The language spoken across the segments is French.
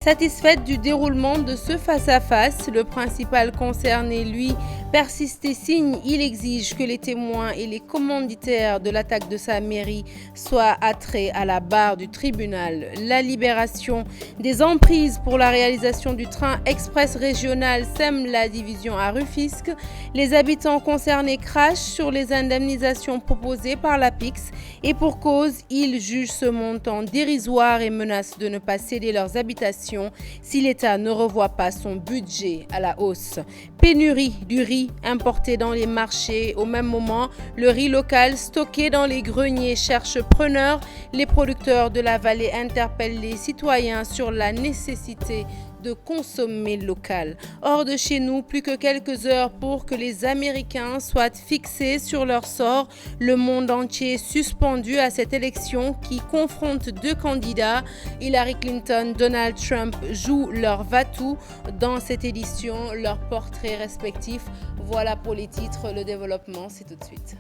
Satisfaite du déroulement de ce face-à-face, le principal concerné, lui, persiste et signe. Il exige que les témoins et les commanditaires de l'attaque de sa mairie soient attraits à la barre du tribunal. La libération des emprises pour la réalisation du train express régional sème la division à Rufisque. Les habitants concernés crachent sur les indemnisations proposées par l'APIX et pour cause, ils jugent ce montant dérisoire et menacent de ne pas céder leurs habitations si l'État ne revoit pas son budget à la hausse. Pénurie du riz importé dans les marchés. Au même moment, le riz local stocké dans les greniers cherche preneur. Les producteurs de la vallée interpellent les citoyens sur la nécessité de consommer local. Hors de chez nous, plus que quelques heures pour que les Américains soient fixés sur leur sort. Le monde entier suspendu à cette élection qui confronte deux candidats. Hillary Clinton, Donald Trump jouent leur va-tout dans cette édition, leurs portraits respectifs. Voilà pour les titres, le développement, c'est tout de suite.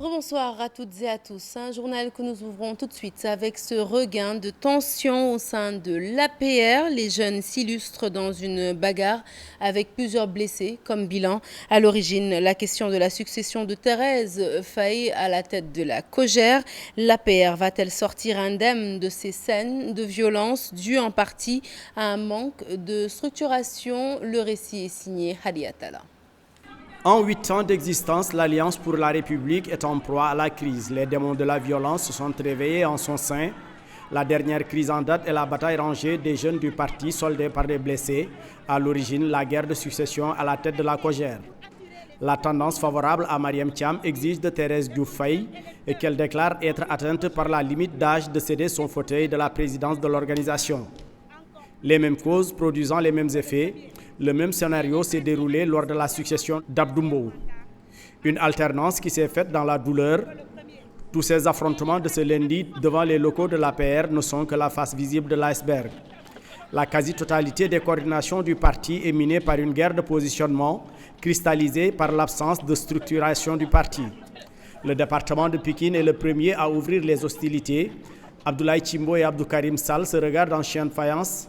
Bonsoir à toutes et à tous. Un journal que nous ouvrons tout de suite avec ce regain de tension au sein de l'APR. Les jeunes s'illustrent dans une bagarre avec plusieurs blessés comme bilan. À l'origine, la question de la succession de Thérèse Faye à la tête de la COJER. L'APR va-t-elle sortir indemne de ces scènes de violence dues en partie à un manque de structuration? Le récit est signé Hadi Attala. En 8 ans d'existence, l'Alliance pour la République est en proie à la crise. Les démons de la violence se sont réveillés en son sein. La dernière crise en date est la bataille rangée des jeunes du parti soldés par des blessés. À l'origine, la guerre de succession à la tête de la COJER. La tendance favorable à Mariam Thiam exige de Thérèse Diouf Faye et qu'elle déclare être atteinte par la limite d'âge de céder son fauteuil de la présidence de l'organisation. Les mêmes causes produisant les mêmes effets, le même scénario s'est déroulé lors de la succession d'Abdoumbo. Une alternance qui s'est faite dans la douleur. Tous ces affrontements de ce lundi devant les locaux de l'APR ne sont que la face visible de l'iceberg. La quasi-totalité des coordinations du parti est minée par une guerre de positionnement cristallisée par l'absence de structuration du parti. Le département de Pikine est le premier à ouvrir les hostilités. Abdoulaye Chimbo et Abdou Karim Sall se regardent en chien de faïence.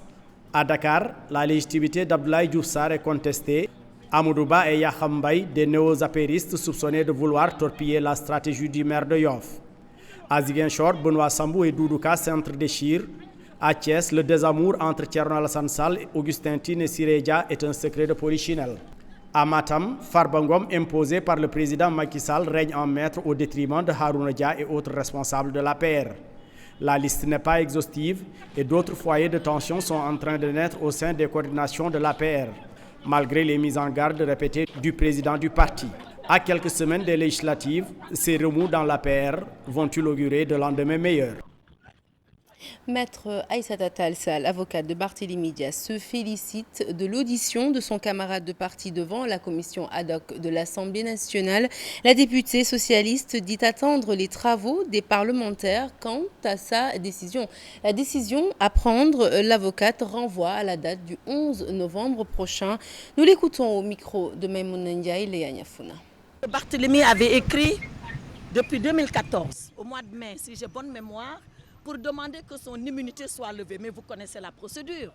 À Dakar, la légitimité d'Abdoulaye Diouf Sarr est contestée. Amadouba et Yakham Mbaye, des néo-apéristes soupçonnés de vouloir torpiller la stratégie du maire de Yoff. À Ziguinchor, Benoît Sambou et Doudouka s'entre-déchirent. À Thiès, le désamour entre Thierno Alassane Sall, Augustin Tine et Sirédia est un secret de polichinelle. À Matam, Farba Ngom, imposé par le président Macky Sall, règne en maître au détriment de Harouna Dia et autres responsables de l'APR. La liste n'est pas exhaustive et d'autres foyers de tension sont en train de naître au sein des coordinations de l'APR, malgré les mises en garde répétées du président du parti. À quelques semaines des législatives, ces remous dans l'APR vont-ils augurer de lendemains meilleurs? Maître Aïssata Tall Sall, avocate de Barthélémy Dias, se félicite de l'audition de son camarade de parti devant la commission ad hoc de l'Assemblée nationale. La députée socialiste dit attendre les travaux des parlementaires quant à sa décision. La décision à prendre, l'avocate renvoie à la date du 11 novembre prochain. Nous l'écoutons au micro de Maïmouna Ndiaye et Léa Niafouna. Barthélémy avait écrit depuis 2014, au mois de mai, si j'ai bonne mémoire, pour demander que son immunité soit levée. Mais vous connaissez la procédure.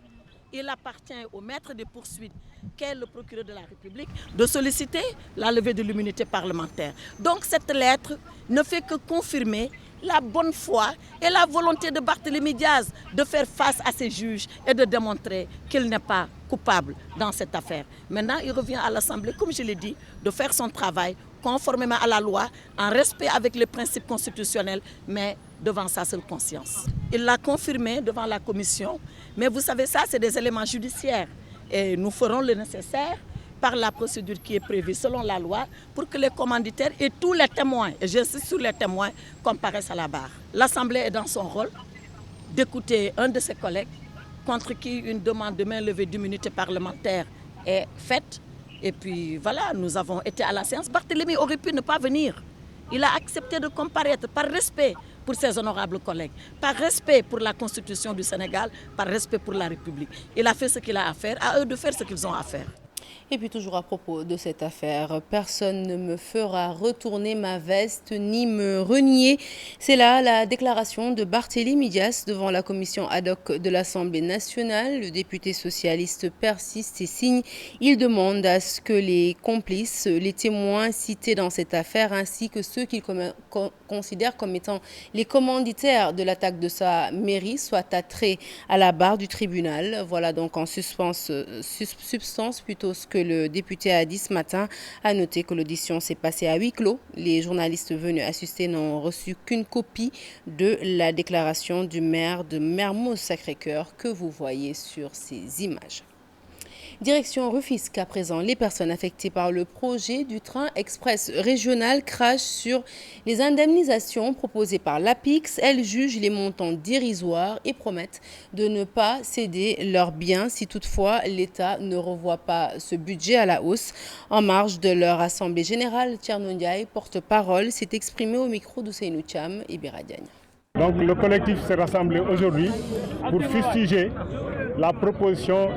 Il appartient au maître des poursuites, qu'est le procureur de la République, de solliciter la levée de l'immunité parlementaire. Donc cette lettre ne fait que confirmer la bonne foi et la volonté de Barthélémy Dias de faire face à ses juges et de démontrer qu'il n'est pas coupable dans cette affaire. Maintenant, il revient à l'Assemblée, comme je l'ai dit, de faire son travail conformément à la loi, en respect avec les principes constitutionnels, mais devant sa seule conscience. Il l'a confirmé devant la commission, mais vous savez, ça, c'est des éléments judiciaires. Et nous ferons le nécessaire par la procédure qui est prévue selon la loi pour que les commanditaires et tous les témoins, et j'insiste sur les témoins, comparaissent à la barre. L'Assemblée est dans son rôle d'écouter un de ses collègues contre qui une demande de main levée d'immunité parlementaire est faite. Et puis voilà, nous avons été à la séance. Barthélémy aurait pu ne pas venir. Il a accepté de comparaître par respect pour ses honorables collègues. Par respect pour la Constitution du Sénégal, par respect pour la République. Il a fait ce qu'il a à faire, à eux de faire ce qu'ils ont à faire. Et puis toujours à propos de cette affaire, personne ne me fera retourner ma veste ni me renier. C'est là la déclaration de Barthélémy Dias devant la commission ad hoc de l'Assemblée nationale. Le député socialiste persiste et signe. Il demande à ce que les complices, les témoins cités dans cette affaire, ainsi que ceux qu'il considère comme étant les commanditaires de l'attaque de sa mairie, soient attraits à la barre du tribunal. Voilà donc en substance plutôt ce que le député a dit ce matin. A noter que l'audition s'est passée à huis clos. Les journalistes venus assister n'ont reçu qu'une copie de la déclaration du maire de Mermoz-Sacré-Cœur que vous voyez sur ces images. Direction Rufisque à présent, les personnes affectées par le projet du train express régional crachent sur les indemnisations proposées par l'APIX. Elles jugent les montants dérisoires et promettent de ne pas céder leurs biens si toutefois l'État ne revoit pas ce budget à la hausse. En marge de leur assemblée générale, Thierno Ndiaye, porte-parole, s'est exprimé au micro d'Ousseynou Thiam et Bira Diagne. Donc le collectif s'est rassemblé aujourd'hui pour fustiger la proposition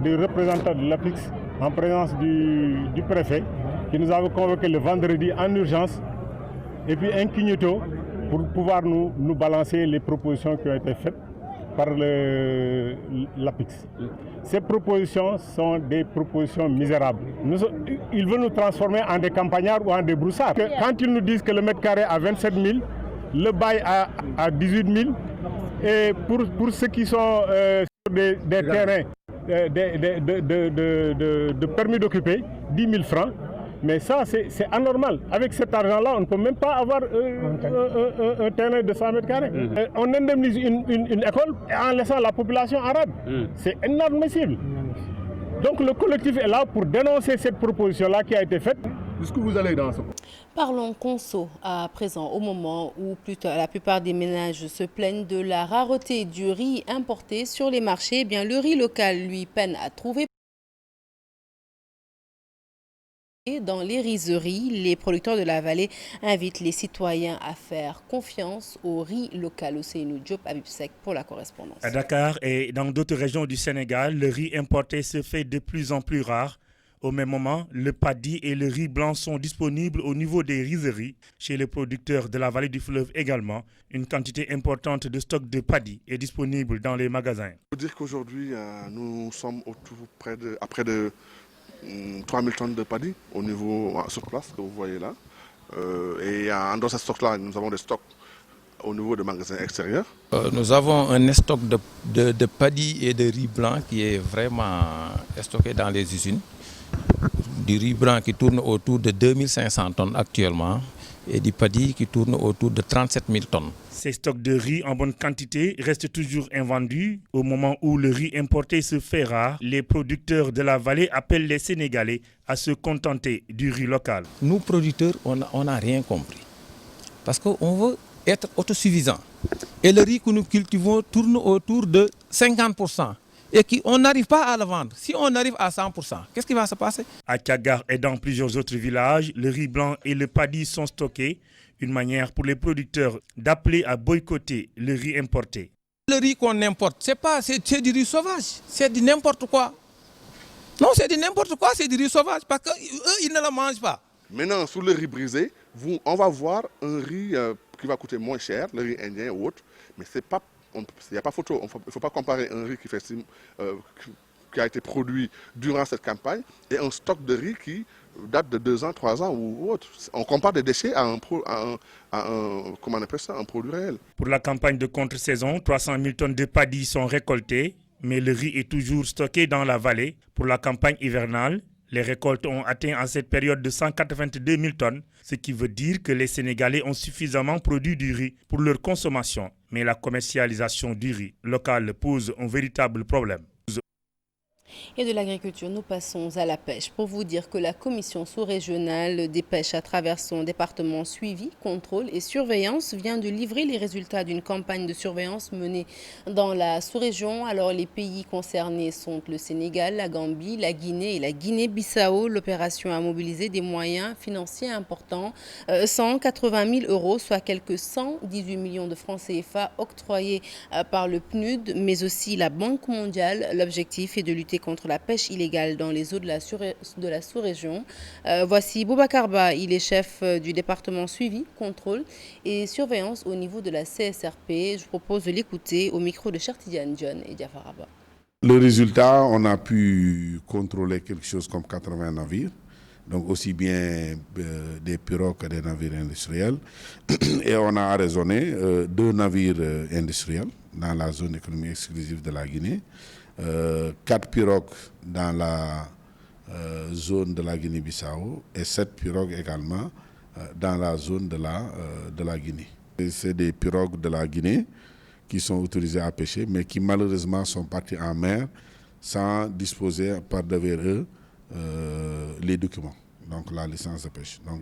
du représentant de l'APIX en présence du préfet qui nous avait convoqué le vendredi en urgence et puis incognito pour pouvoir nous balancer les propositions qui ont été faites par l'APIX. Ces propositions sont des propositions misérables. Ils veulent nous transformer en des campagnards ou en des broussards. Quand ils nous disent que le mètre carré à 27 000, le bail à 18 000 et pour ceux qui sont sur des terrains de permis d'occuper, 10 000 francs. Mais ça, c'est anormal. Avec cet argent-là, on ne peut même pas avoir un terrain de 100 mètres carrés. On indemnise une école en laissant la population arabe. C'est inadmissible. Donc le collectif est là pour dénoncer cette proposition-là qui a été faite. Jusqu'où vous allez dans ce... Parlons conso à présent, au moment où la plupart des ménages se plaignent de la rareté du riz importé sur les marchés. Eh bien, le riz local, lui, peine à trouver. Dans les rizeries, les producteurs de la vallée invitent les citoyens à faire confiance au riz local. Ousseynou Diop, Habib Seck pour la correspondance. À Dakar et dans d'autres régions du Sénégal, le riz importé se fait de plus en plus rare. Au même moment, le paddy et le riz blanc sont disponibles au niveau des rizeries. Chez les producteurs de la vallée du fleuve également, une quantité importante de stock de paddy est disponible dans les magasins. Il faut dire qu'aujourd'hui, nous sommes à près de 3000 tonnes de paddy au niveau sur place que vous voyez là. Et en dehors de ce stock-là, nous avons des stocks au niveau des magasins extérieurs. Nous avons un stock de paddy et de riz blanc qui est vraiment stocké dans les usines. Du riz blanc qui tourne autour de 2500 tonnes actuellement et du paddy qui tourne autour de 37 000 tonnes. Ces stocks de riz en bonne quantité restent toujours invendus. Au moment où le riz importé se fait rare, les producteurs de la vallée appellent les Sénégalais à se contenter du riz local. Nous, producteurs, on n'a rien compris. Parce qu'on veut être autosuffisant. Et le riz que nous cultivons tourne autour de 50%. Et qu'on n'arrive pas à le vendre. Si on arrive à 100%, qu'est-ce qui va se passer? À Kagar et dans plusieurs autres villages, le riz blanc et le paddy sont stockés. Une manière pour les producteurs d'appeler à boycotter le riz importé. Le riz qu'on importe, c'est du riz sauvage. C'est du n'importe quoi. Non, c'est du n'importe quoi, c'est du riz sauvage. Parce qu'eux, ils ne le mangent pas. Maintenant, sur le riz brisé, on va voir un riz qui va coûter moins cher, le riz indien ou autre. Mais c'est pas... Il n'y a pas photo, il ne faut pas comparer un riz qui a été produit durant cette campagne et un stock de riz qui date de 2 ans, 3 ans ou autre. On compare des déchets à un produit réel. Pour la campagne de contre-saison, 300 000 tonnes de paddy sont récoltées, mais le riz est toujours stocké dans la vallée. Pour la campagne hivernale, les récoltes ont atteint en cette période de 182 000 tonnes, ce qui veut dire que les Sénégalais ont suffisamment produit du riz pour leur consommation. Mais la commercialisation du riz local pose un véritable problème. Et de l'agriculture, nous passons à la pêche pour vous dire que la commission sous-régionale des pêches à travers son département suivi, contrôle et surveillance vient de livrer les résultats d'une campagne de surveillance menée dans la sous-région. Alors les pays concernés sont le Sénégal, la Gambie, la Guinée et la Guinée-Bissau. L'opération a mobilisé des moyens financiers importants, 180 000 euros, soit quelques 118 millions de francs CFA octroyés par le PNUD, mais aussi la Banque mondiale. L'objectif est de lutter contre la pêche illégale dans les eaux de la sous-région. Voici Boubacar Ba, il est chef du département suivi, contrôle et surveillance au niveau de la CSRP. Je vous propose de l'écouter au micro de Chertidiane John et Diafar Abba. Le résultat, on a pu contrôler quelque chose comme 80 navires, donc aussi bien des pirogues que des navires industriels. Et on a arraisonné 2 navires industriels dans la zone économique exclusive de la Guinée. 4 pirogues dans la zone de la Guinée-Bissau et 7 pirogues également dans la zone de la Guinée. C'est des pirogues de la Guinée qui sont autorisées à pêcher, mais qui malheureusement sont parties en mer sans disposer par devers eux les documents, donc la licence de pêche. Donc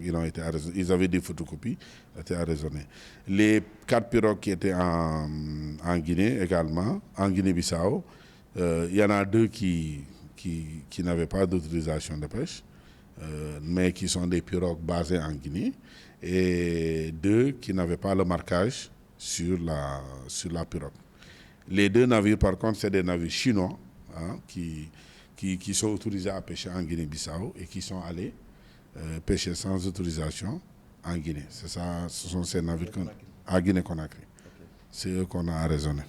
ils avaient des photocopies, étaient arraisonnés. Les 4 pirogues qui étaient en Guinée également, en Guinée-Bissau, il y en a 2 qui n'avaient pas d'autorisation de pêche, mais qui sont des pirogues basées en Guinée, et 2 qui n'avaient pas le marquage sur la pirogue. Les 2 navires, par contre, c'est des navires chinois qui sont autorisés à pêcher en Guinée-Bissau et qui sont allés pêcher sans autorisation en Guinée. C'est ça, ce sont ces navires à Guinée-Conakry. C'est eux qu'on a arraisonnés.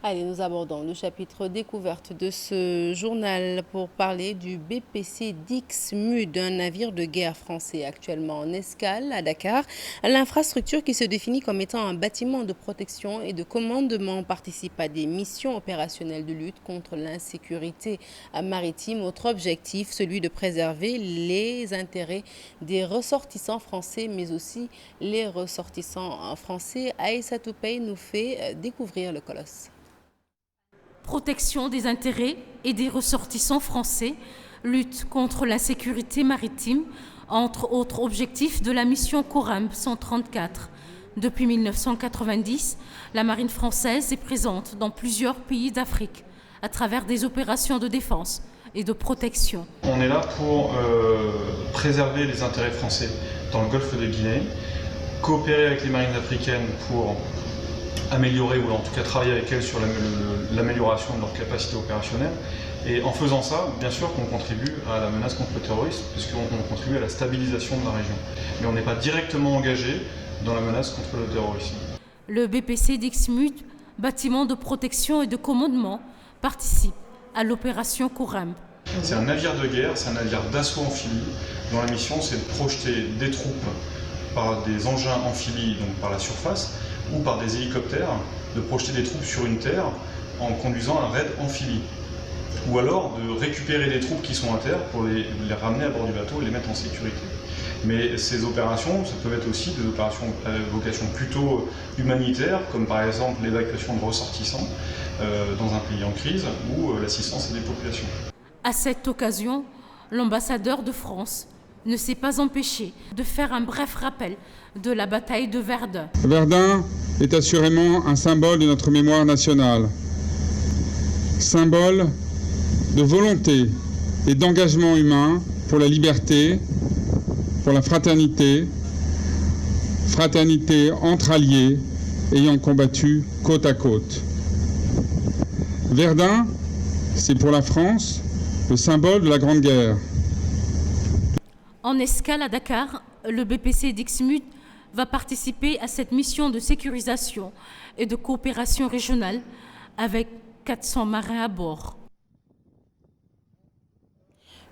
Allez, nous abordons le chapitre découverte de ce journal pour parler du BPC Dixmude, un navire de guerre français actuellement en escale à Dakar. L'infrastructure qui se définit comme étant un bâtiment de protection et de commandement participe à des missions opérationnelles de lutte contre l'insécurité maritime. Autre objectif, celui de préserver les intérêts des ressortissants français, mais aussi les ressortissants français. Aïssa Toupey nous fait découvrir le colosse. Protection des intérêts et des ressortissants français, lutte contre l'insécurité maritime, entre autres objectifs de la mission Corambe 134. Depuis 1990, la marine française est présente dans plusieurs pays d'Afrique à travers des opérations de défense et de protection. On est là pour préserver les intérêts français dans le golfe de Guinée, coopérer avec les marines africaines pour améliorer ou en tout cas travailler avec elles sur l'amélioration de leur capacité opérationnelle. Et en faisant ça, bien sûr qu'on contribue à la menace contre le terrorisme, puisqu'on contribue à la stabilisation de la région. Mais on n'est pas directement engagé dans la menace contre le terrorisme. Le BPC Dixmude, bâtiment de protection et de commandement, participe à l'opération Corambe. C'est un navire de guerre, c'est un navire d'assaut amphibie, dont la mission c'est de projeter des troupes par des engins amphibies, donc par la surface, ou par des hélicoptères, de projeter des troupes sur une terre en conduisant un raid amphibie. Ou alors de récupérer des troupes qui sont à terre pour les ramener à bord du bateau et les mettre en sécurité. Mais ces opérations, ça peut être aussi des opérations à vocation plutôt humanitaire, comme par exemple l'évacuation de ressortissants dans un pays en crise ou l'assistance à des populations. À cette occasion, l'ambassadeur de France ne s'est pas empêché de faire un bref rappel de la bataille de Verdun. Verdun est assurément un symbole de notre mémoire nationale, symbole de volonté et d'engagement humain pour la liberté, pour la fraternité, fraternité entre alliés ayant combattu côte à côte. Verdun, c'est pour la France le symbole de la Grande Guerre. En escale à Dakar, le BPC Dixmude va participer à cette mission de sécurisation et de coopération régionale avec 400 marins à bord.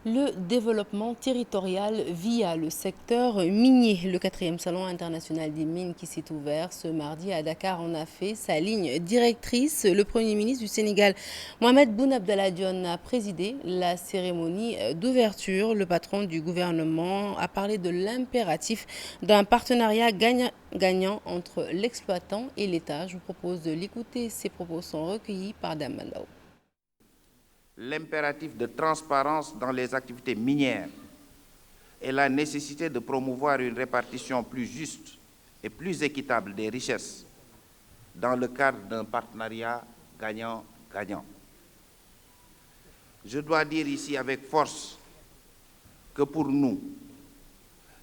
Le développement territorial via le secteur minier. Le 4e Salon international des mines qui s'est ouvert ce mardi à Dakar en a fait sa ligne directrice. Le Premier ministre du Sénégal, Mohamed Boun Abdallah Dionne, a présidé la cérémonie d'ouverture. Le patron du gouvernement a parlé de l'impératif d'un partenariat gagnant entre l'exploitant et l'État. Je vous propose de l'écouter. Ces propos sont recueillis par Dame Mandao. l'impératif de transparence dans les activités minières et la nécessité de promouvoir une répartition plus juste et plus équitable des richesses dans le cadre d'un partenariat gagnant-gagnant. Je dois dire ici avec force que pour nous,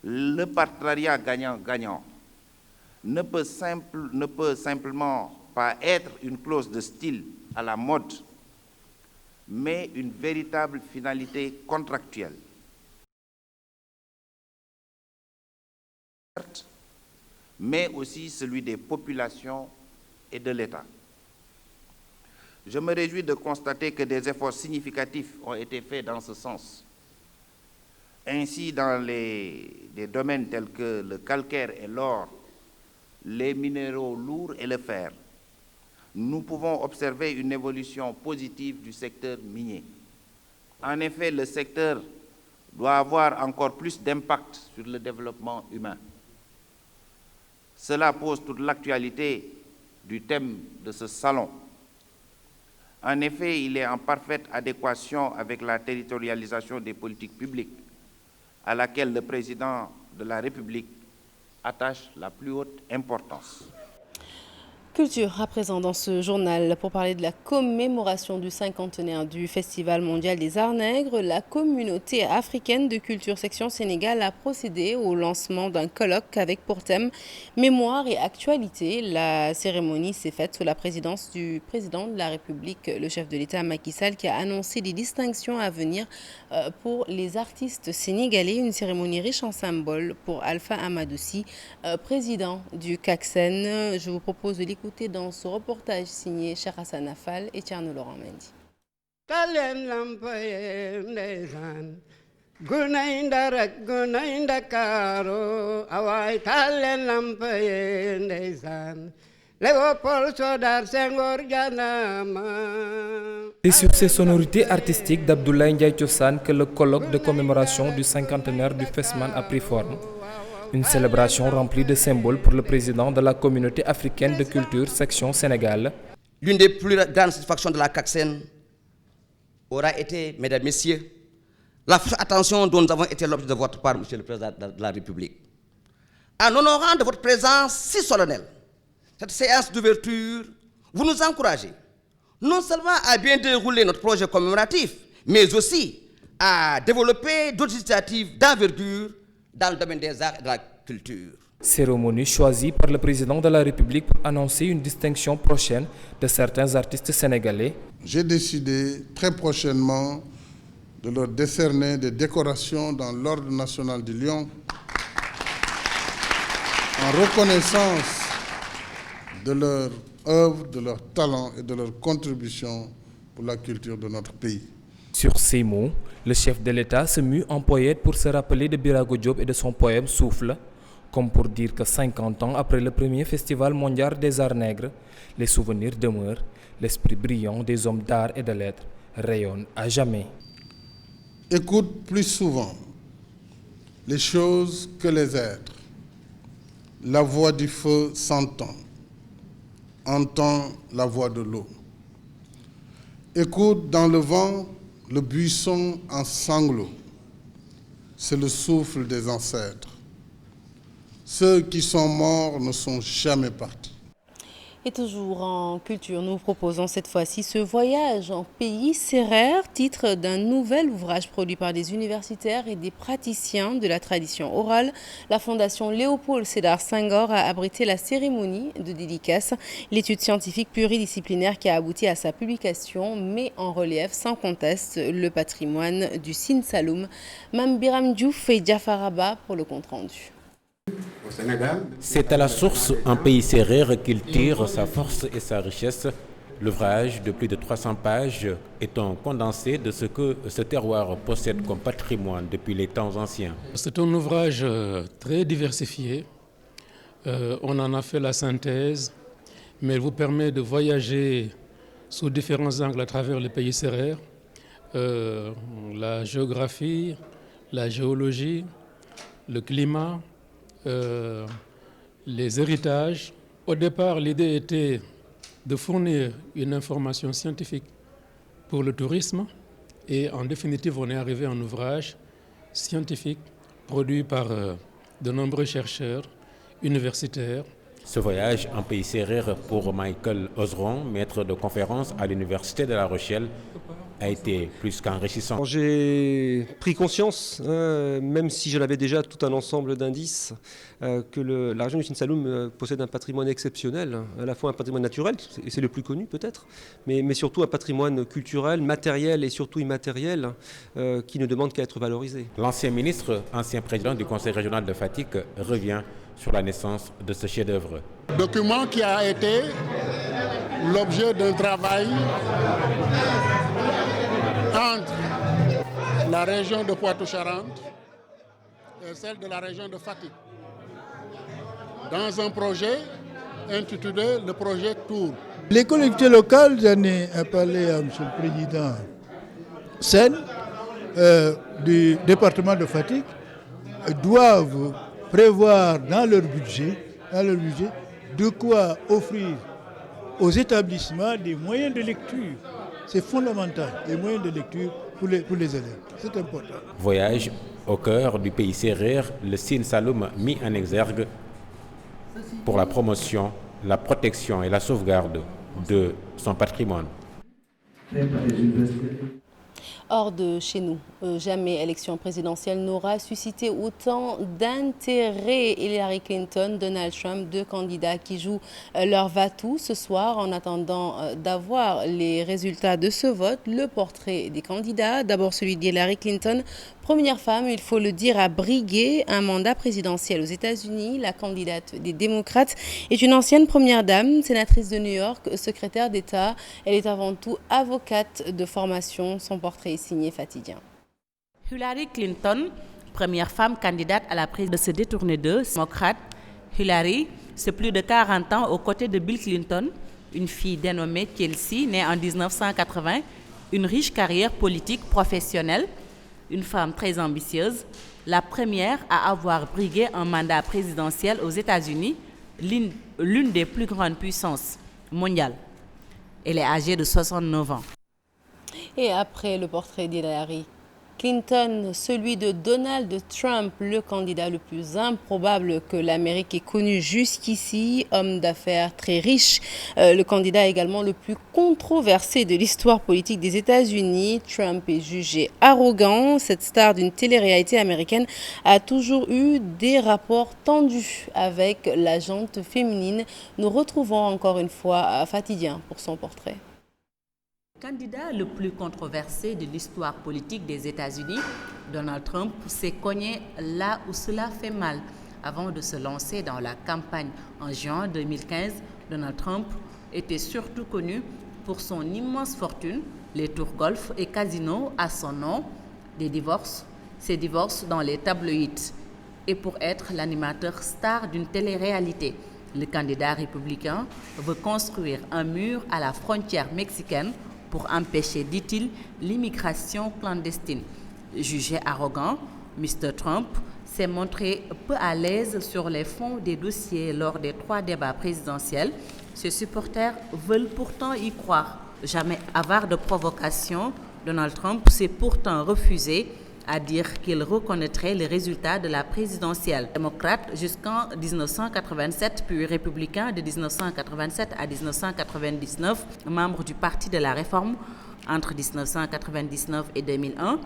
le partenariat gagnant-gagnant ne peut simplement pas être une clause de style à la mode, mais une véritable finalité contractuelle. Mais aussi celui des populations et de l'État. Je me réjouis de constater que des efforts significatifs ont été faits dans ce sens. Ainsi, dans des domaines tels que le calcaire et l'or, les minéraux lourds et le fer, nous pouvons observer une évolution positive du secteur minier. En effet, le secteur doit avoir encore plus d'impact sur le développement humain. Cela pose toute l'actualité du thème de ce salon. En effet, il est en parfaite adéquation avec la territorialisation des politiques publiques à laquelle le président de la République attache la plus haute importance. Culture à présent dans ce journal pour parler de la commémoration du 50e du Festival mondial des Arts Nègres. La communauté africaine de culture section Sénégal a procédé au lancement d'un colloque avec pour thème mémoire et actualité. La cérémonie s'est faite sous la présidence du président de la République, le chef de l'État Macky Sall, qui a annoncé des distinctions à venir pour les artistes sénégalais. Une cérémonie riche en symboles pour Alpha Amadouci, président du CACSEN. Je vous propose de l'écouter dans ce reportage signé Cheikh Hassan Afal et Thierno Laurent Mendy. C'est sur ces sonorités artistiques d'Abdoulaye Ndiaye Thiossane que le colloque de commémoration du cinquantenaire du FESMAN a pris forme. Une célébration remplie de symboles pour le président de la communauté africaine de culture section Sénégal. L'une des plus grandes satisfactions de la CACSEN aura été, mesdames, messieurs, la forte attention dont nous avons été l'objet de votre part, monsieur le président de la République. En honorant de votre présence si solennelle, cette séance d'ouverture, vous nous encouragez non seulement à bien dérouler notre projet commémoratif, mais aussi à développer d'autres initiatives d'envergure dans le domaine des arts et de la culture. Cérémonie choisie par le président de la République pour annoncer une distinction prochaine de certains artistes sénégalais. J'ai décidé très prochainement de leur décerner des décorations dans l'Ordre national du Lion en reconnaissance de leur œuvre, de leur talent et de leur contribution pour la culture de notre pays. Sur ces mots, le chef de l'État se mue en poète pour se rappeler de Birago Diop et de son poème Souffle, comme pour dire que 50 ans après le premier festival mondial des arts nègres, les souvenirs demeurent, l'esprit brillant des hommes d'art et de lettres rayonne à jamais. Écoute plus souvent les choses que les êtres. La voix du feu s'entend, entend la voix de l'eau. Écoute dans le vent le buisson en sanglots, c'est le souffle des ancêtres. Ceux qui sont morts ne sont jamais partis. Et toujours en culture, nous proposons cette fois-ci ce voyage en pays sérère, titre d'un nouvel ouvrage produit par des universitaires et des praticiens de la tradition orale. La fondation Léopold Sédar Senghor a abrité la cérémonie de dédicace. L'étude scientifique pluridisciplinaire qui a abouti à sa publication met en relief sans conteste le patrimoine du Sine Saloum. Mame Biram Diouf et Diafaraba pour le compte-rendu. C'est à la source, un pays sérère, qu'il tire sa force et sa richesse. L'ouvrage de plus de 300 pages est un condensé de ce que ce terroir possède comme patrimoine depuis les temps anciens. C'est un ouvrage très diversifié. On en a fait la synthèse, mais il vous permet de voyager sous différents angles à travers les pays sérères. La géographie, la géologie, le climat, les héritages. Au départ, l'idée était de fournir une information scientifique pour le tourisme, Et en définitive, on est arrivé à un ouvrage scientifique produit par de nombreux chercheurs universitaires. Ce voyage en pays sérère pour Michael Ozeron, maître de conférence à l'Université de La Rochelle, a été plus qu'enrichissant. J'ai pris conscience, même si je l'avais déjà tout un ensemble d'indices, que la région du Sine Saloum possède un patrimoine exceptionnel, à la fois un patrimoine naturel, et c'est le plus connu peut-être, mais surtout un patrimoine culturel, matériel et surtout immatériel, qui ne demande qu'à être valorisé. L'ancien ministre, ancien président du Conseil régional de Fatick, revient sur la naissance de ce chef-d'œuvre. Document qui a été l'objet d'un travail entre la région de Poitou-Charentes et celle de la région de Fatick, dans un projet intitulé le projet Tour. Les collectivités locales, j'en ai parlé à M. le Président Sen du département de Fatick, doivent prévoir dans leur budget de quoi offrir aux établissements des moyens de lecture. C'est fondamental, des moyens de lecture pour les élèves. C'est important. Voyage au cœur du pays sérère, le Sine Saloum mis en exergue pour la promotion, la protection et la sauvegarde de son patrimoine. Hors de chez nous, jamais élection présidentielle n'aura suscité autant d'intérêt. Hillary Clinton, Donald Trump, deux candidats qui jouent leur va-tout ce soir en attendant d'avoir les résultats de ce vote. Le portrait des candidats, d'abord celui d'Hillary Clinton, première femme, il faut le dire, à briguer un mandat présidentiel aux États-Unis. La candidate des démocrates est une ancienne première dame, sénatrice de New York, secrétaire d'État. Elle est avant tout avocate de formation. Son portrait est signé Fatidien. Hillary Clinton, première femme candidate à la présidence, de se détourner d'eux, démocrate. Hillary, c'est plus de 40 ans aux côtés de Bill Clinton, une fille dénommée Chelsea, née en 1980, une riche carrière politique professionnelle, une femme très ambitieuse, la première à avoir brigué un mandat présidentiel aux États-Unis, l'une des plus grandes puissances mondiales. Elle est âgée de 69 ans. Et après le portrait d'Hillary Clinton, celui de Donald Trump, le candidat le plus improbable que l'Amérique ait connu jusqu'ici, homme d'affaires très riche, le candidat également le plus controversé de l'histoire politique des États-Unis. Trump est jugé arrogant. Cette star d'une télé-réalité américaine a toujours eu des rapports tendus avec la gente féminine. Nous retrouvons encore une fois Fatidien pour son portrait. Candidat le plus controversé de l'histoire politique des États-Unis, Donald Trump s'est cogné là où cela fait mal. Avant de se lancer dans la campagne en juin 2015, Donald Trump était surtout connu pour son immense fortune, les tours golf et casinos à son nom, ses divorces dans les tabloïds et pour être l'animateur star d'une télé-réalité. Le candidat républicain veut construire un mur à la frontière mexicaine pour empêcher, dit-il, l'immigration clandestine. Jugé arrogant, Mr. Trump s'est montré peu à l'aise sur les fonds des dossiers lors des 3 débats présidentiels. Ses supporters veulent pourtant y croire. Jamais avare de provocation, Donald Trump s'est pourtant refusé à dire qu'il reconnaîtrait les résultats de la présidentielle. Démocrate jusqu'en 1987, puis républicain de 1987 à 1999, membre du Parti de la Réforme entre 1999 et 2001,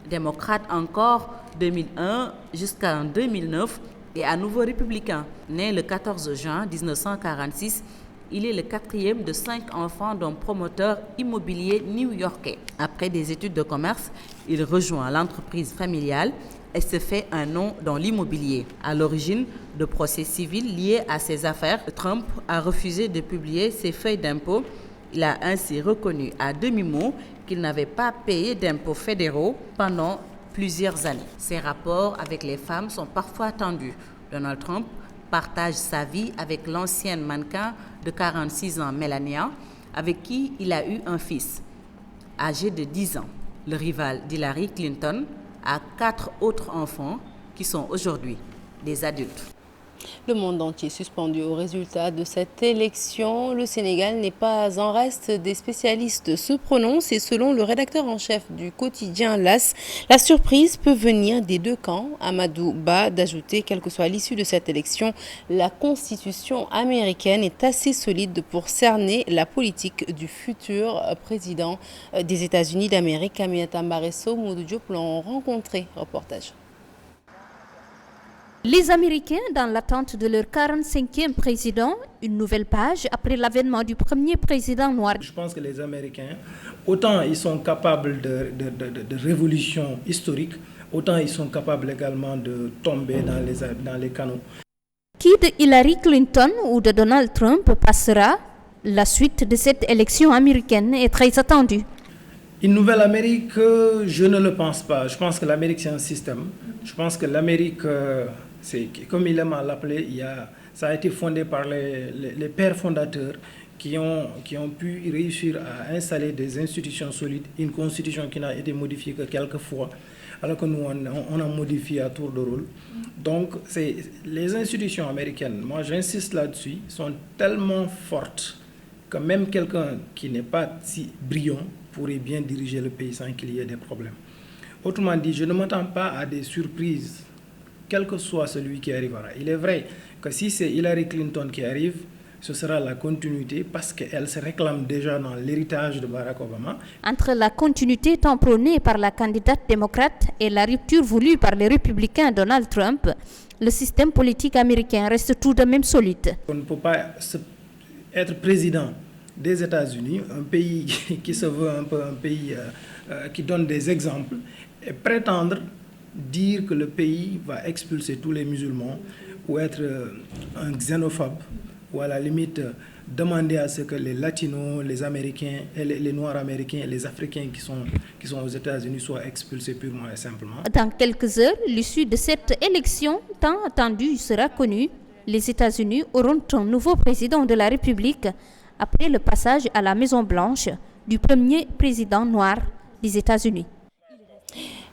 démocrate encore 2001 jusqu'en 2009 et à nouveau républicain. Né le 14 juin 1946, il est le 4e de 5 enfants d'un promoteur immobilier new-yorkais. Après des études de commerce, il rejoint l'entreprise familiale et se fait un nom dans l'immobilier. À l'origine de procès civils liés à ses affaires, Trump a refusé de publier ses feuilles d'impôts. Il a ainsi reconnu à demi-mot qu'il n'avait pas payé d'impôts fédéraux pendant plusieurs années. Ses rapports avec les femmes sont parfois tendus. Donald Trump partage sa vie avec l'ancienne mannequin de 46 ans, Melania, avec qui il a eu un fils, âgé de 10 ans. Le rival d'Hillary Clinton a 4 autres enfants qui sont aujourd'hui des adultes. Le monde entier suspendu au résultat de cette élection. Le Sénégal n'est pas en reste. Des spécialistes se prononcent et selon le rédacteur en chef du quotidien LAS, la surprise peut venir des deux camps. Amadou Ba d'ajouter, quelle que soit l'issue de cette élection, la constitution américaine est assez solide pour cerner la politique du futur président des États-Unis d'Amérique. Aminata Mbaresso, Moudou Diop l'ont rencontré. Reportage. Les Américains dans l'attente de leur 45e président, une nouvelle page après l'avènement du premier président noir. Je pense que les Américains, autant ils sont capables de révolutions historiques, autant ils sont capables également de tomber dans les canaux. Qui de Hillary Clinton ou de Donald Trump passera? La suite de cette élection américaine est très attendue. Une nouvelle Amérique, je ne le pense pas. Je pense que l'Amérique, c'est un système. Je pense que l'Amérique, c'est comme il aime à l'appeler, ça a été fondé par les pères fondateurs qui ont pu réussir à installer des institutions solides, une constitution qui n'a été modifiée que quelques fois, alors que nous, on a modifié à tour de rôle. Donc, les institutions américaines, moi j'insiste là-dessus, sont tellement fortes que même quelqu'un qui n'est pas si brillant pourrait bien diriger le pays sans qu'il y ait des problèmes. Autrement dit, je ne m'attends pas à des surprises, quel que soit celui qui arrivera. Il est vrai que si c'est Hillary Clinton qui arrive, ce sera la continuité parce qu'elle se réclame déjà dans l'héritage de Barack Obama. Entre la continuité tant prônée par la candidate démocrate et la rupture voulue par les républicains Donald Trump, le système politique américain reste tout de même solide. On ne peut pas être président des États-Unis, un pays qui se veut un peu un pays qui donne des exemples, et prétendre dire que le pays va expulser tous les musulmans ou être un xénophobe, ou à la limite demander à ce que les latinos, les américains, et les noirs américains et les africains qui sont aux États-Unis soient expulsés purement et simplement. Dans quelques heures, l'issue de cette élection tant attendue sera connue. Les États-Unis auront un nouveau président de la République après le passage à la Maison-Blanche du premier président noir des États-Unis.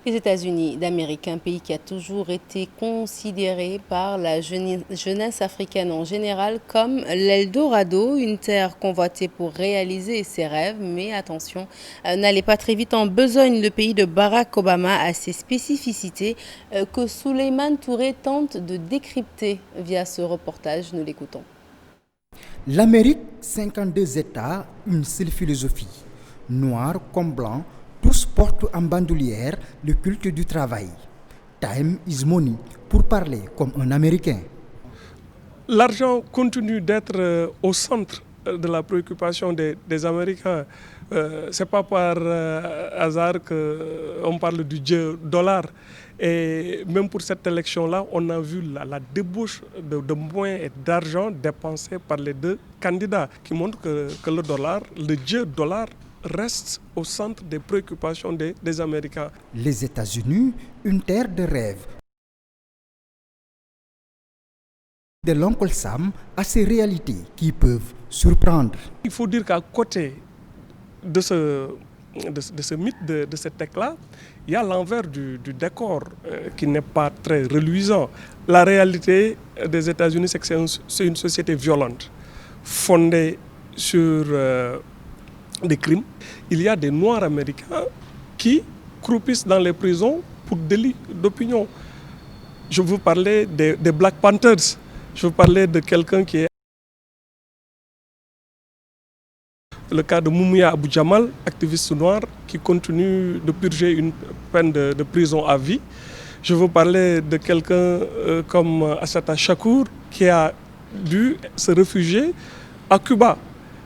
Les États-Unis d'Amérique, un pays qui a toujours été considéré par la jeunesse africaine en général comme l'Eldorado, une terre convoitée pour réaliser ses rêves. Mais attention, n'allez pas très vite en besogne. Le pays de Barack Obama a ses spécificités que Souleymane Touré tente de décrypter via ce reportage. Nous l'écoutons. L'Amérique, 52 États, une seule philosophie. Noir comme blanc, tous portent en bandoulière le culte du travail. Time is money, pour parler comme un Américain. L'argent continue d'être au centre de la préoccupation des Américains. Ce n'est pas par hasard qu'on parle du dieu dollar. Et même pour cette élection-là, on a vu la débauche de moyens et d'argent dépensés par les deux candidats, qui montrent que le dollar, le dieu dollar, reste au centre des préoccupations des Américains. Les États-Unis, une terre de rêve. De l'oncle Sam à ces réalités qui peuvent surprendre. Il faut dire qu'à côté de ce mythe, de cet éclat, il y a l'envers du décor qui n'est pas très reluisant. La réalité des États-Unis, c'est que c'est une société violente, fondée sur des crimes. Il y a des Noirs américains qui croupissent dans les prisons pour délits d'opinion. Je veux parler des Black Panthers. Je veux parler de quelqu'un qui est le cas de Mumia Abu Jamal, activiste noir, qui continue de purger une peine de prison à vie. Je veux parler de quelqu'un comme Assata Shakur, qui a dû se réfugier à Cuba.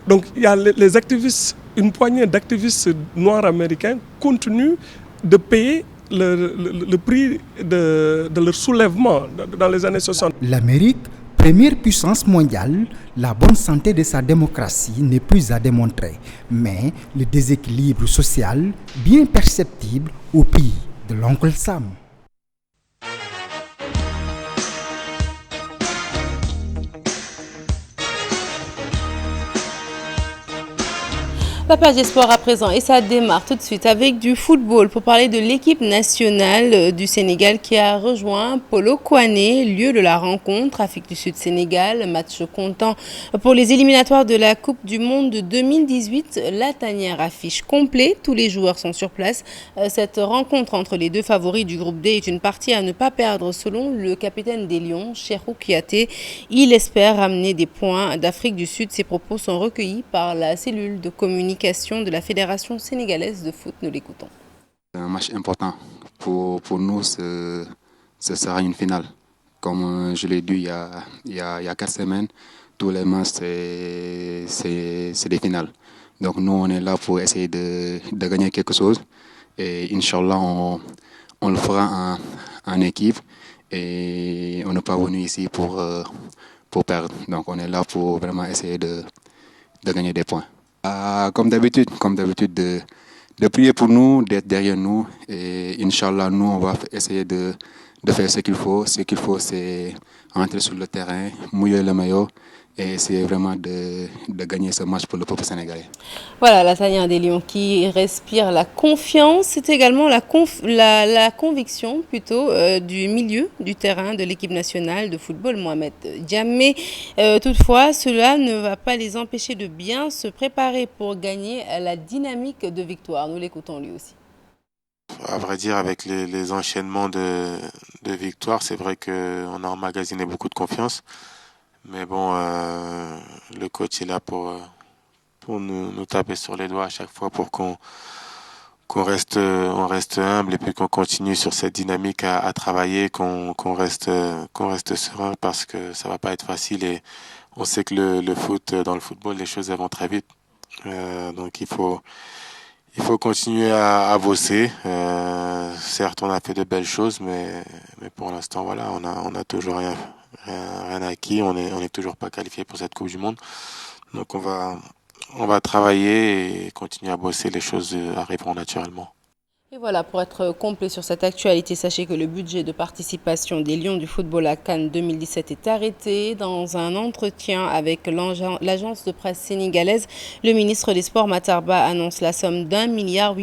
Donc il y a les activistes, une poignée d'activistes noirs américains continuent de payer le prix de leur soulèvement dans les années 60. L'Amérique, première puissance mondiale, la bonne santé de sa démocratie n'est plus à démontrer, mais le déséquilibre social bien perceptible au pays de l'oncle Sam. La page des sports à présent et ça démarre tout de suite avec du football pour parler de l'équipe nationale du Sénégal qui a rejoint Polokwane, lieu de la rencontre Afrique du Sud-Sénégal, match comptant pour les éliminatoires de la Coupe du Monde de 2018. La tanière affiche complet, tous les joueurs sont sur place. Cette rencontre entre les deux favoris du groupe D est une partie à ne pas perdre selon le capitaine des Lions, Cheikhou Kouyaté. Il espère ramener des points d'Afrique du Sud. Ses propos sont recueillis par la cellule de communication de la Fédération sénégalaise de foot. Nous l'écoutons. Un match important. Pour nous, ce sera une finale. Comme je l'ai dit il y a 4 semaines, tous les matchs, c'est des finales. Donc nous, on est là pour essayer de gagner quelque chose. Et Inch'Allah, on le fera en équipe. Et on n'est pas venu ici pour perdre. Donc on est là pour vraiment essayer de gagner des points. Comme d'habitude, de prier pour nous, d'être derrière nous. Et Inch'Allah, nous, on va essayer de faire ce qu'il faut. Ce qu'il faut, c'est entrer sur le terrain, mouiller le maillot et essayer vraiment de gagner ce match pour le peuple sénégalais. Voilà, la tanière des Lions qui respire la confiance. C'est également la conviction plutôt du milieu du terrain de l'équipe nationale de football, Mohamed Diamé. Toutefois, cela ne va pas les empêcher de bien se préparer pour gagner la dynamique de victoire. Nous l'écoutons lui aussi. À vrai dire, avec les enchaînements de victoires, c'est vrai qu'on a emmagasiné beaucoup de confiance. Mais bon, le coach est là pour nous taper sur les doigts à chaque fois pour qu'on reste humble et puis qu'on continue sur cette dynamique à travailler, qu'on reste serein parce que ça va pas être facile et on sait que dans le football, les choses elles vont très vite. Donc il faut continuer à bosser. Certes, on a fait de belles choses, mais pour l'instant, voilà, on a toujours rien acquis. On est toujours pas qualifié pour cette Coupe du Monde. Donc on va travailler et continuer à bosser. Les choses arriveront naturellement. Et voilà, pour être complet sur cette actualité, sachez que le budget de participation des Lions du football à Cannes 2017 est arrêté. Dans un entretien avec l'agence de presse sénégalaise, le ministre des Sports Matar Ba annonce la somme d'1,8 milliard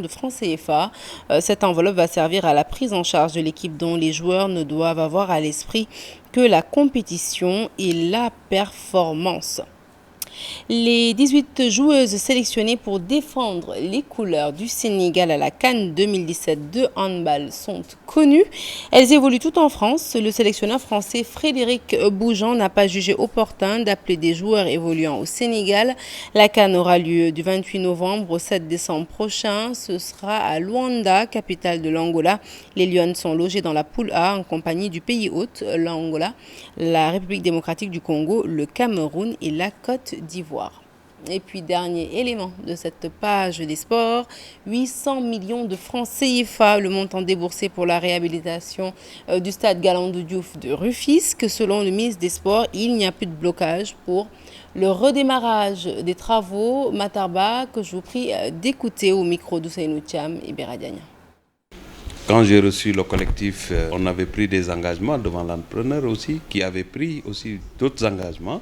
de francs CFA. Cette enveloppe va servir à la prise en charge de l'équipe dont les joueurs ne doivent avoir à l'esprit que la compétition et la performance. Les 18 joueuses sélectionnées pour défendre les couleurs du Sénégal à la Cannes 2017 de handball sont connues. Elles évoluent toutes en France. Le sélectionneur français Frédéric Bougeant n'a pas jugé opportun d'appeler des joueurs évoluant au Sénégal. La Cannes aura lieu du 28 novembre au 7 décembre prochain. Ce sera à Luanda, capitale de l'Angola. Les Lionnes sont logées dans la poule A en compagnie du pays hôte, l'Angola, la République démocratique du Congo, le Cameroun et la Côte d'Ivoire. Et puis dernier élément de cette page des sports, 800 millions de francs CFA, le montant déboursé pour la réhabilitation du stade Galandou Diouf de Rufisque. Selon le ministre des Sports, il n'y a plus de blocage pour le redémarrage des travaux. Matar Ba, que je vous prie d'écouter au micro d'Ousseynou Thiam et Beradiania. Quand j'ai reçu le collectif, on avait pris des engagements devant l'entrepreneur aussi, qui avait pris aussi d'autres engagements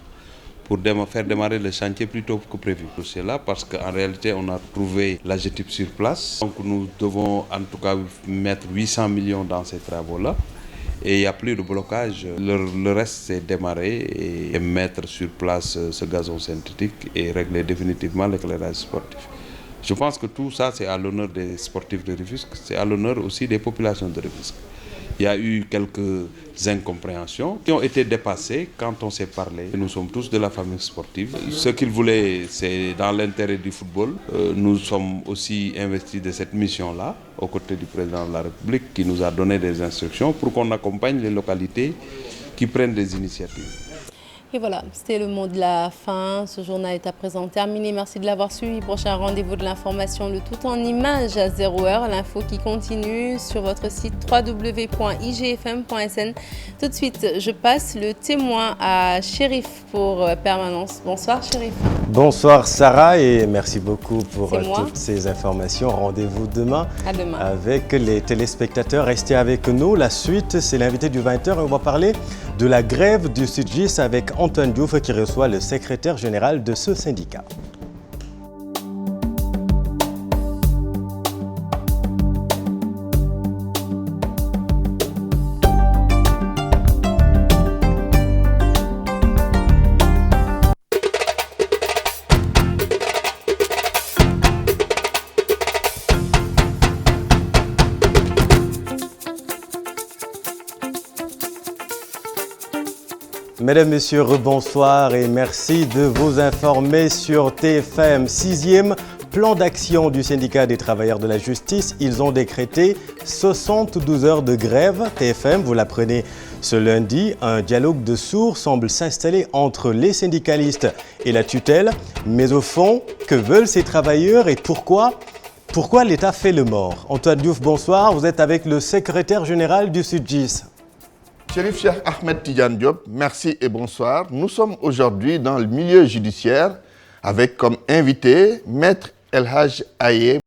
pour faire démarrer le chantier plus tôt que prévu. C'est là parce qu'en réalité, on a trouvé l'AGETIP sur place. Donc nous devons en tout cas mettre 800 millions dans ces travaux-là. Et il n'y a plus de blocage. Le reste, c'est démarrer et mettre sur place ce gazon synthétique et régler définitivement l'éclairage sportif. Je pense que tout ça, c'est à l'honneur des sportifs de Rufisque, c'est à l'honneur aussi des populations de Rufisque. Il y a eu quelques incompréhensions qui ont été dépassées quand on s'est parlé. Nous sommes tous de la famille sportive. Ce qu'ils voulaient, c'est dans l'intérêt du football. Nous sommes aussi investis de cette mission-là, aux côtés du président de la République, qui nous a donné des instructions pour qu'on accompagne les localités qui prennent des initiatives. Et voilà, c'était le mot de la fin. Ce journal est à présent terminé. Merci de l'avoir suivi. Prochain rendez-vous de l'information, le tout en images à 0h. L'info qui continue sur votre site www.igfm.sn. Tout de suite, je passe le témoin à Chérif pour Permanence. Bonsoir Chérif. Bonsoir Sarah et merci beaucoup pour toutes ces informations. Rendez-vous demain, avec les téléspectateurs. Restez avec nous. La suite, c'est l'invité du 20h. On va parler de la grève du SYTJUST avec Antoine Diouf qui reçoit le secrétaire général de ce syndicat. Mesdames, Messieurs, rebonsoir et merci de vous informer sur TFM. 6e plan d'action du syndicat des travailleurs de la justice. Ils ont décrété 72 heures de grève. TFM, vous l'apprenez ce lundi, un dialogue de sourds semble s'installer entre les syndicalistes et la tutelle. Mais au fond, que veulent ces travailleurs et pourquoi l'État fait le mort? Antoine Diouf, bonsoir. Vous êtes avec le secrétaire général du SYTJUST. Chérif Cheikh Ahmed Tidiane Diop, merci et bonsoir. Nous sommes aujourd'hui dans le milieu judiciaire avec comme invité Maître El Hadj Aye.